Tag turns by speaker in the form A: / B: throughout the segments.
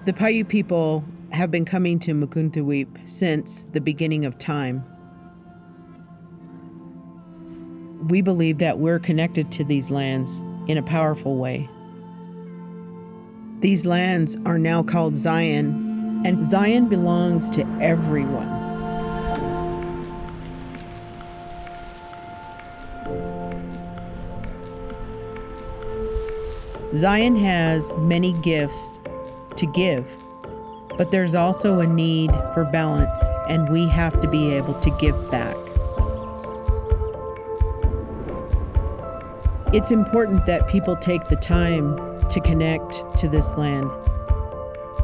A: The Paiute people have been coming to Mukuntuweap since the beginning of time. We believe that we're connected to these lands in a powerful way. These lands are now called Zion, and Zion belongs to everyone. Zion has many gifts to give, but there's also a need for balance, and we have to be able to give back. It's important that people take the time to connect to this land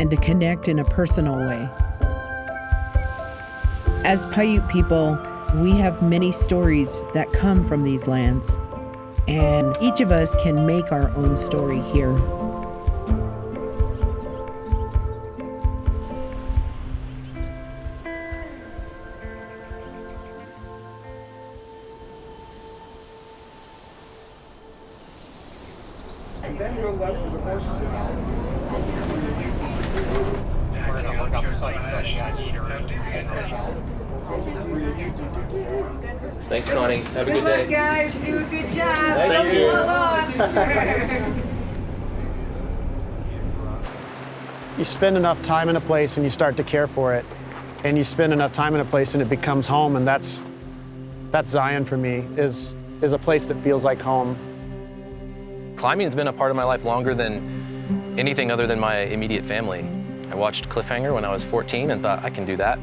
A: and to connect in a personal way. As Paiute people, we have many stories that come from these lands, and each of us can make our own story here.
B: We're gonna work on the site, so she got heater. Thanks, Connie. Have a good day.
C: Good luck, guys. Do a good job.
B: Thank you.
D: You spend enough time in a place and you start to care for it, and you spend enough time in a place and it becomes home, and that's Zion for me, is a place that feels like home.
B: Climbing's been a part of my life longer than anything other than my immediate family. I watched Cliffhanger when I was 14 and thought, I can do that.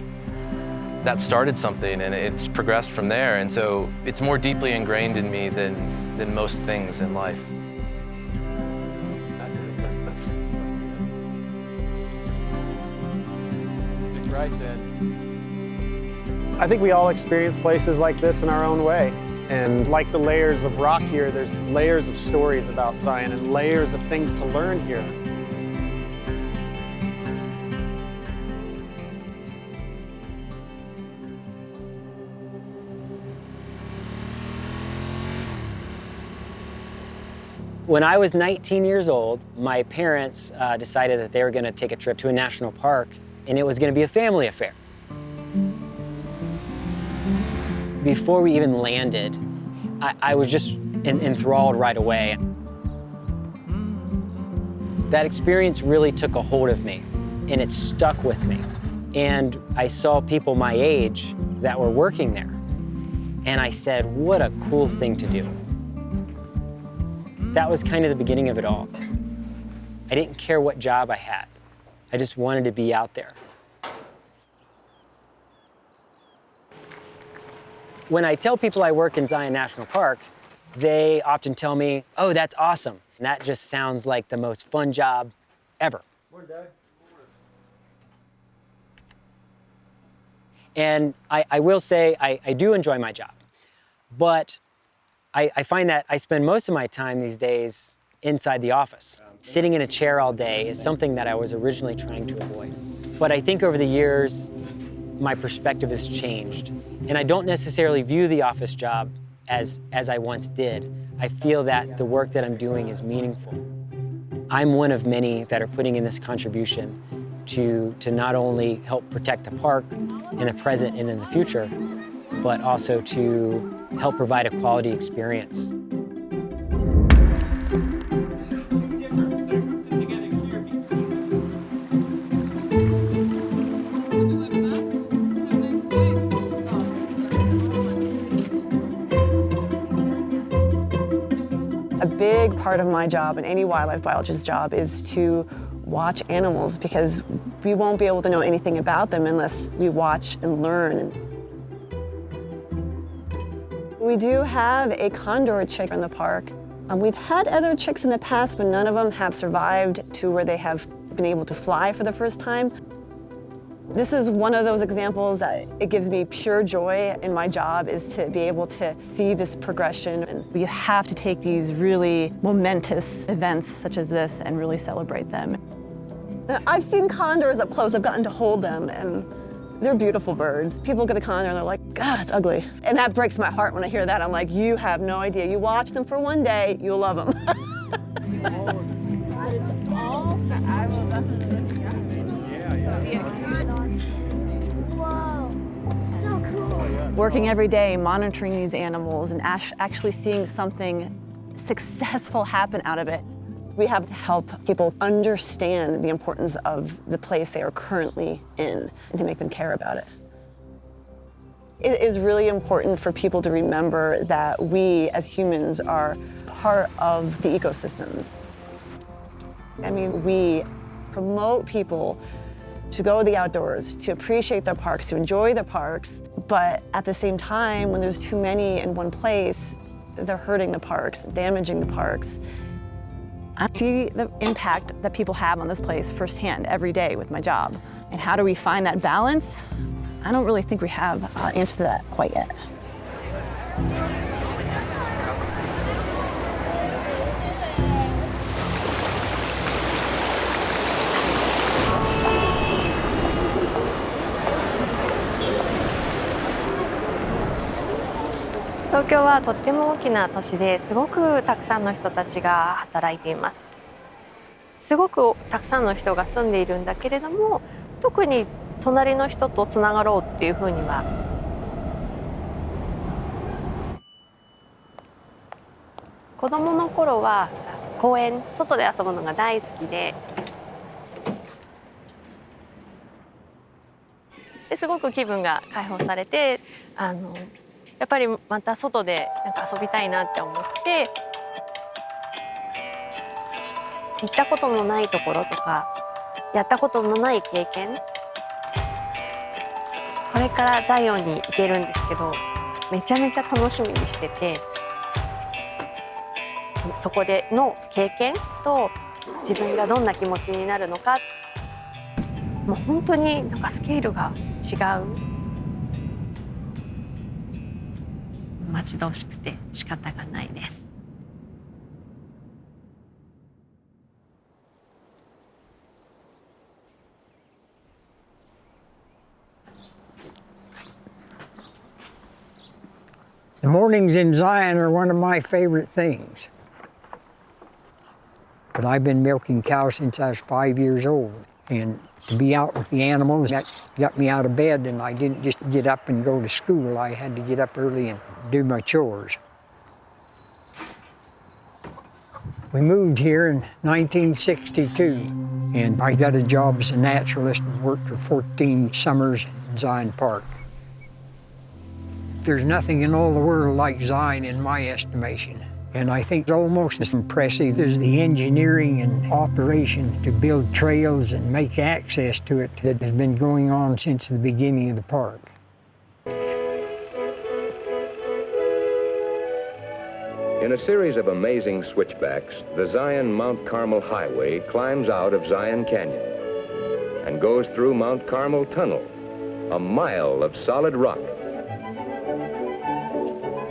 B: That started something, and it's progressed from there, and so it's more deeply ingrained in me than most things in life. Stick right then.
D: I think we all experience places like this in our own way. And like the layers of rock here, there's layers of stories about Zion and layers of things to learn here.
E: When I was 19 years old, my parents decided that they were going to take a trip to a national park, and it was going to be a family affair. Before we even landed, I was just enthralled right away. That experience really took a hold of me, and it stuck with me. And I saw people my age that were working there, and I said, what a cool thing to do. That was kind of the beginning of it all. I didn't care what job I had. I just wanted to be out there. When I tell people I work in Zion National Park, they often tell me, oh, that's awesome. And that just sounds like the most fun job ever. Morning, Dad. And I will say I do enjoy my job, but I find that I spend most of my time these days inside the office. Sitting in a chair all day is something that I was originally trying to avoid. But I think over the years, my perspective has changed. And I don't necessarily view the office job as I once did. I feel that the work that I'm doing is meaningful. I'm one of many that are putting in this contribution to not only help protect the park in the present and in the future, but also to help provide a quality experience.
F: A big part of my job and any wildlife biologist's job is to watch animals, because we won't be able to know anything about them unless we watch and learn. We do have a condor chick in the park. We've had other chicks in the past, but none of them have survived to where they have been able to fly for the first time. This is one of those examples that it gives me pure joy in my job, is to be able to see this progression. And you have to take these really momentous events such as this and really celebrate them. I've seen condors up close. I've gotten to hold them, and they're beautiful birds. People look at the condor and they're like, God, it's ugly. And that breaks my heart when I hear that. I'm like, you have no idea. You watch them for one day, you'll love them. working every day, monitoring these animals and actually seeing something successful happen out of it. We have to help people understand the importance of the place they are currently in and to make them care about it. It is really important for people to remember that we as humans are part of the ecosystems. I mean, we promote people to go to the outdoors, to appreciate their parks, to enjoy the parks, but at the same time, when there's too many in one place, they're hurting the parks, damaging the parks. I see the impact that people have on this place firsthand every day with my job. And how do we find that balance? I don't really think we have an answer to that quite yet.
C: 東京はとっても大きな都市ですごくたくさんの人たちが働いています。すごくたくさんの人が住んでいるんだけれども、特に隣の人とつながろうっていうふうには。子供の頃は公園、外で遊ぶのが大好きですごく気分が解放されて、やっぱりまた外でなんか遊びたいなって思って、行ったことのないところとかやったことのない経験、これからザイオンに行けるんですけど、めちゃめちゃ楽しみにしてて、そこでの経験と自分がどんな気持ちになるのか、もう本当になんかスケールが違う。待ち遠しくて仕方がないです。
G: The mornings in Zion are one of my favorite things. But I've been milking cows since I was 5 years old. And to be out with the animals, that got me out of bed, and I didn't just get up and go to school. I had to get up early and do my chores. We moved here in 1962, and I got a job as a naturalist and worked for 14 summers in Zion Park. There's nothing in all the world like Zion in my estimation. And I think almost as impressive as the engineering and operation to build trails and make access to it that has been going on since the beginning of the park.
H: In a series of amazing switchbacks, the Zion-Mount Carmel Highway climbs out of Zion Canyon and goes through Mount Carmel Tunnel, a mile of solid rock.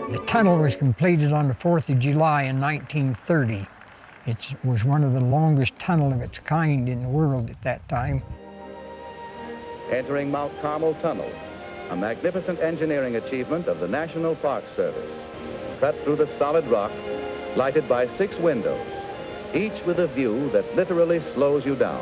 G: The tunnel was completed on the 4th of July in 1930. It was one of the longest tunnels of its kind in the world at that time.
I: Entering Mount Carmel Tunnel, a magnificent engineering achievement of the National Park Service, cut through the solid rock, lighted by 6 windows, each with a view that literally slows you down.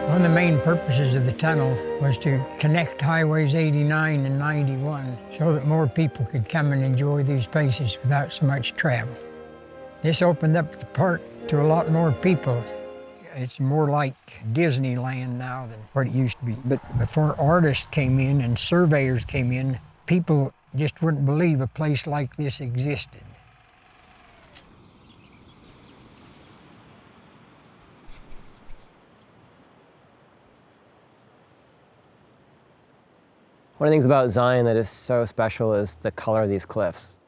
G: One of the main purposes of the tunnel was to connect highways 89 and 91 so that more people could come and enjoy these places without so much travel. This opened up the park to a lot more people. It's more like Disneyland now than what it used to be. But before artists came in and surveyors came in, people just wouldn't believe a place like this existed.
J: One of the things about Zion that is so special is the color of these cliffs.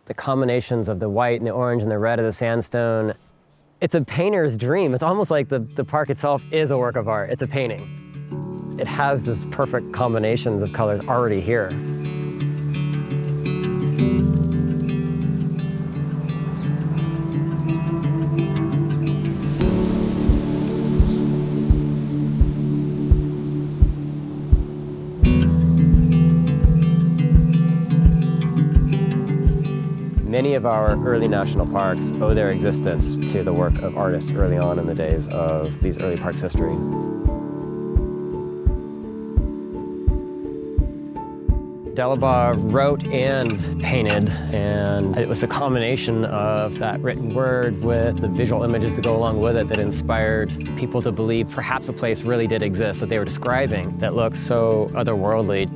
J: The combinations of the white and the orange and the red of the sandstone. It's a painter's dream. It's almost like the park itself is a work of art. It's a painting. It has this perfect combinations of colors already here. Many of our early national parks owe their existence to the work of artists early on in the days of these early parks' history. Delabar wrote and painted, and it was a combination of that written word with the visual images to go along with it that inspired people to believe perhaps a place really did exist that they were describing that looks so otherworldly.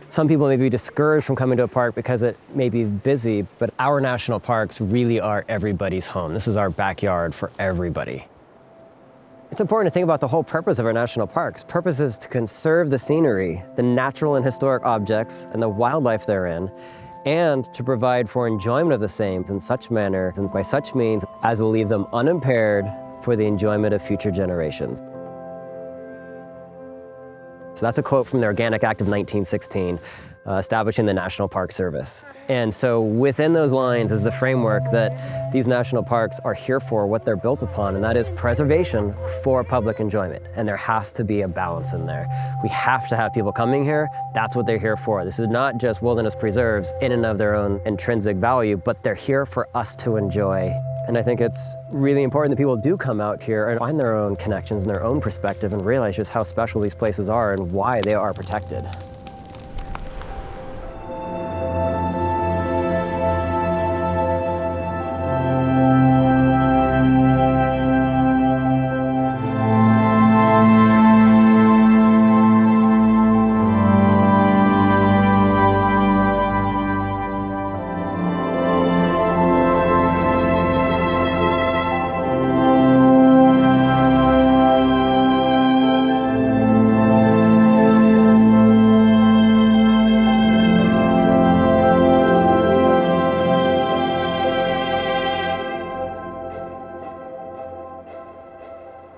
J: Some people may be discouraged from coming to a park because it may be busy, but our national parks really are everybody's home. This is our backyard for everybody. It's important to think about the whole purpose of our national parks. Purpose is to conserve the scenery, the natural and historic objects, and the wildlife therein, and to provide for enjoyment of the same in such manner and by such means as will leave them unimpaired for the enjoyment of future generations. So that's a quote from the Organic Act of 1916, establishing the National Park Service. And so within those lines is the framework that these national parks are here for, what they're built upon, and that is preservation for public enjoyment. And there has to be a balance in there. We have to have people coming here. That's what they're here for. This is not just wilderness preserves in and of their own intrinsic value, but they're here for us to enjoy. And I think it's really important that people do come out here and find their own connections and their own perspective and realize just how special these places are and why they are protected.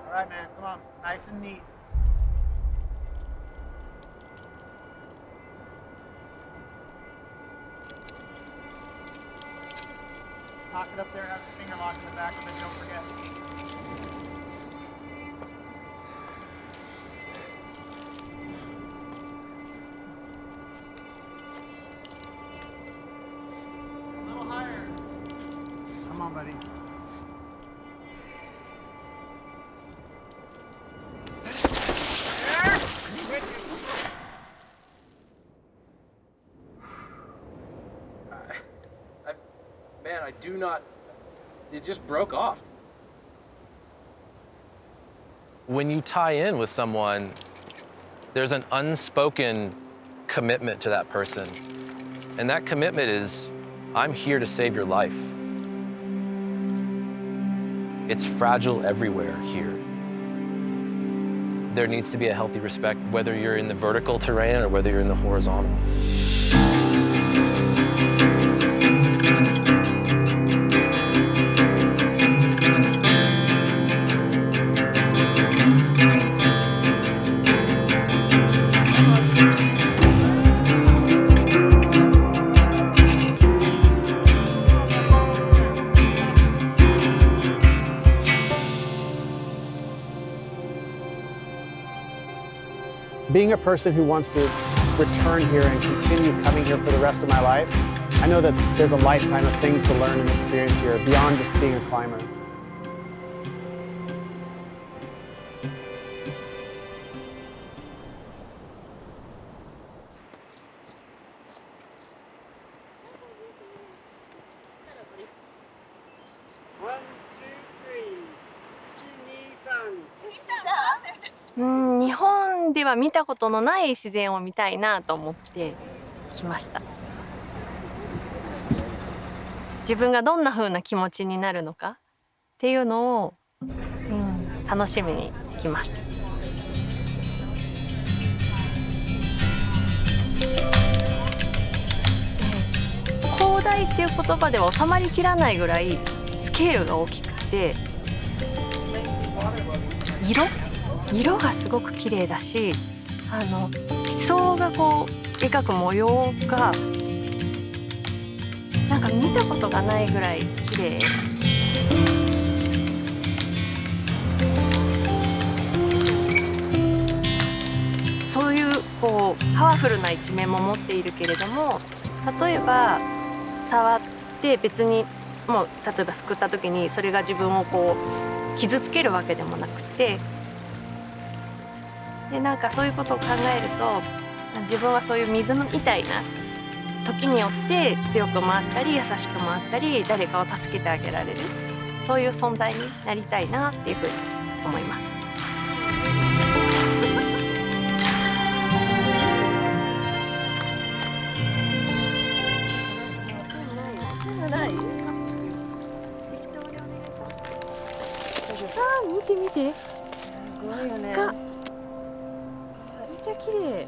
D: All right, man, come on, nice and neat. Lock it up there, have your finger lock in the back of it, don't forget. A little higher. Come on, buddy.
B: Man, I do not, it just broke off. When you tie in with someone, there's an unspoken commitment to that person. And that commitment is, I'm here to save your life. It's fragile everywhere here. There needs to be a healthy respect, whether you're in the vertical terrain or whether you're in the horizontal.
D: Being a person who wants to return here and continue coming here for the rest of my life, I know that there's a lifetime of things to learn and experience here beyond just being a climber.
C: One, two, three. 日本では見たことのない自然を見たいなと思って来ました。自分がどんな風な気持ちになるのかっていうのを、楽しみに来ました。広大っていう言葉では収まりきらないぐらいスケールが大きくて、色がすごく綺麗だし、地層がこう描く模様がなんか見たことがないぐらい綺麗。そういうこうパワフルな一面も持っているけれども、例えば触って別にもう例えばすくった時にそれが自分をこう傷つけるわけでもなくて、でなんかそういうことを考えると、自分はそういう水みたいな時によって強くもあったり優しくもあったり、誰かを助けてあげられる、そういう存在になりたいなっていうふうに思います。見て見て、すごいよね。めっちゃ綺麗。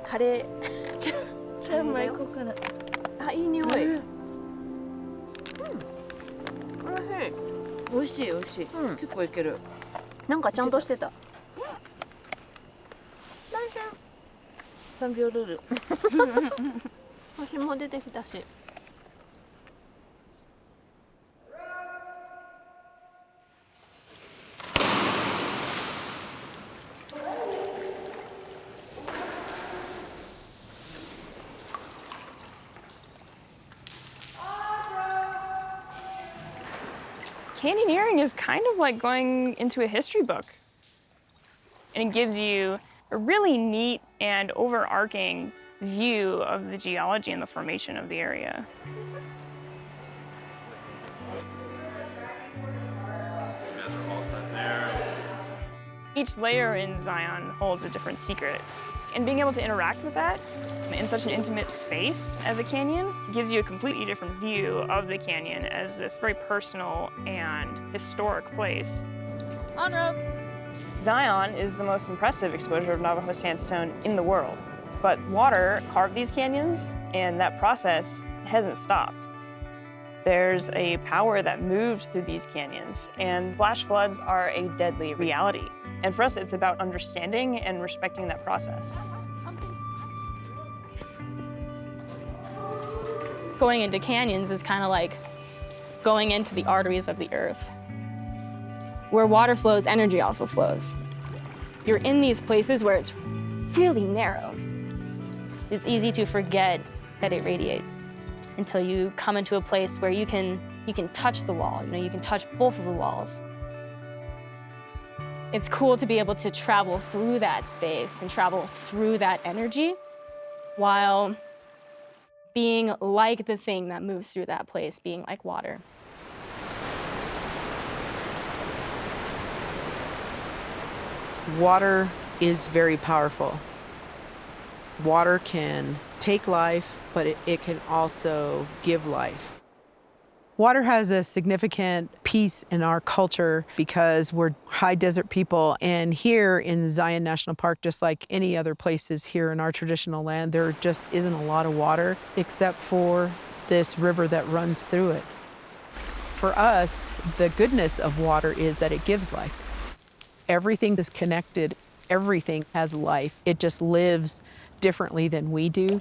C: カレー。じゃあ前行こうかな。あ、いい匂い。
K: 美味しい美味しい。結構いける。
C: なんかちゃんとしてた。
K: 3秒ルール。
C: 星も出てきたし。
L: Canyoneering is kind of like going into a history book. And it gives you a really neat and overarching view of the geology and the formation of the area. Each layer in Zion holds a different secret. And being able to interact with that in such an intimate space as a canyon gives you a completely different view of the canyon as this very personal and historic place. On road. Zion is the most impressive exposure of Navajo sandstone in the world. But water carved these canyons, and that process hasn't stopped. There's a power that moves through these canyons, and flash floods are a deadly reality. And for us, it's about understanding and respecting that process.
M: Going into canyons is kind of like going into the arteries of the earth. Where water flows, energy also flows. You're in these places where it's really narrow. It's easy to forget that it radiates until you come into a place where you can touch the wall. You know, you can touch both of the walls. It's cool to be able to travel through that space and travel through that energy while being like the thing that moves through that place, being like water.
A: Water is very powerful. Water can take life, but it can also give life. Water has a significant piece in our culture because we're high desert people, and here in Zion National Park, just like any other places here in our traditional land, there just isn't a lot of water except for this river that runs through it. For us, the goodness of water is that it gives life. Everything is connected, everything has life. It just lives differently than we do.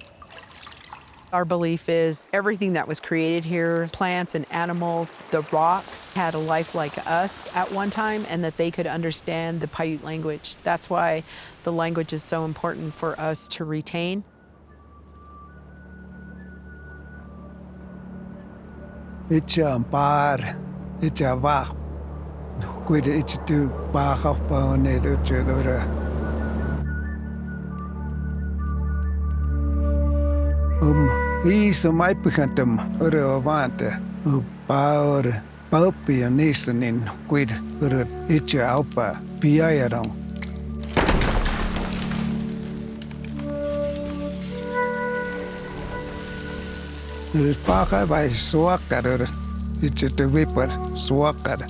A: Our belief is everything that was created here, plants and animals, the rocks, had a life like us at one time, and that they could understand the Paiute language. That's why the language is so important for us to retain.
N: It's a bar, it's a wach. Quid it's to bar of bone, He's a my picantum, or a vante, who power, puppy and Eastern in quid, or it's a alpa, piaron. There is Paka by Swakar, it's a whipper, Swakar.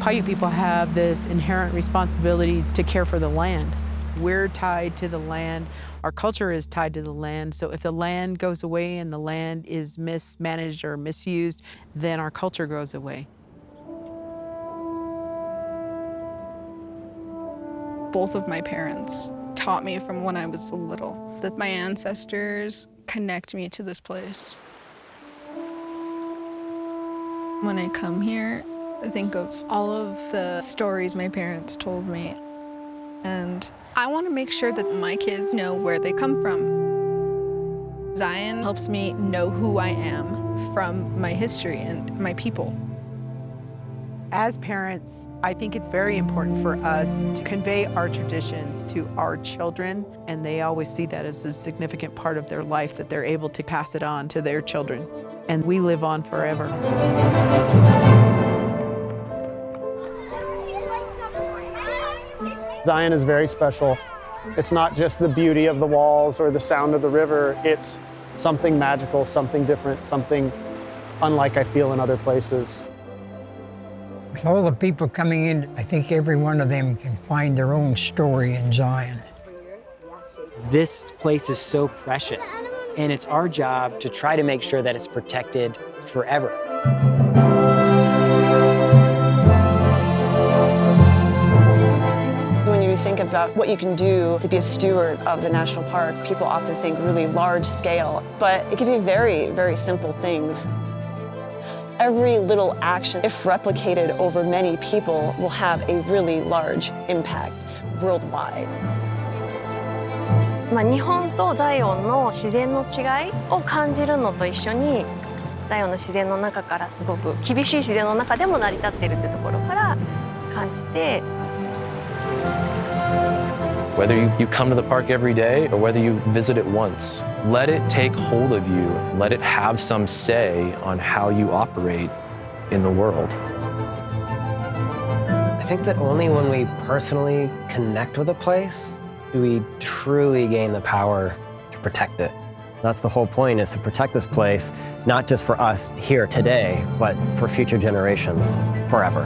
A: Paiute people have this inherent responsibility to care for the land. We're tied to the land. Our culture is tied to the land. So if the land goes away and the land is mismanaged or misused, then our culture goes away.
O: Both of my parents taught me from when I was little that my ancestors connect me to this place. When I come here, I think of all of the stories my parents told me. And I want to make sure that my kids know where they come from. Zion helps me know who I am from my history and my people.
A: As parents, I think it's very important for us to convey our traditions to our children, and they always see that as a significant part of their life, that they're able to pass it on to their children. And we live on forever.
D: Zion is very special. It's not just the beauty of the walls or the sound of the river, it's something magical, something different, something unlike I feel in other places.
G: With all the people coming in, I think every one of them can find their own story in Zion.
E: This place is so precious, and it's our job to try to make sure that it's protected forever.
F: When you think about what you can do to be a steward of the national park, people often think really large scale, but it can be very, very simple things. Every little action, if replicated over many people, will have a really large impact worldwide.
C: 日本とザイオンの自然の違いを感じるのと一緒に、ザイオンの自然の中からすごく厳しい自然の中でも成り立っているってところから感じて。
B: Whether you come to the park every day or whether you visit it once, let it take hold of you. Let it have some say on how you operate in the world.
J: I think that only when we personally connect with a place do we truly gain the power to protect it. That's the whole point, is to protect this place, not just for us here today, but for future generations, forever.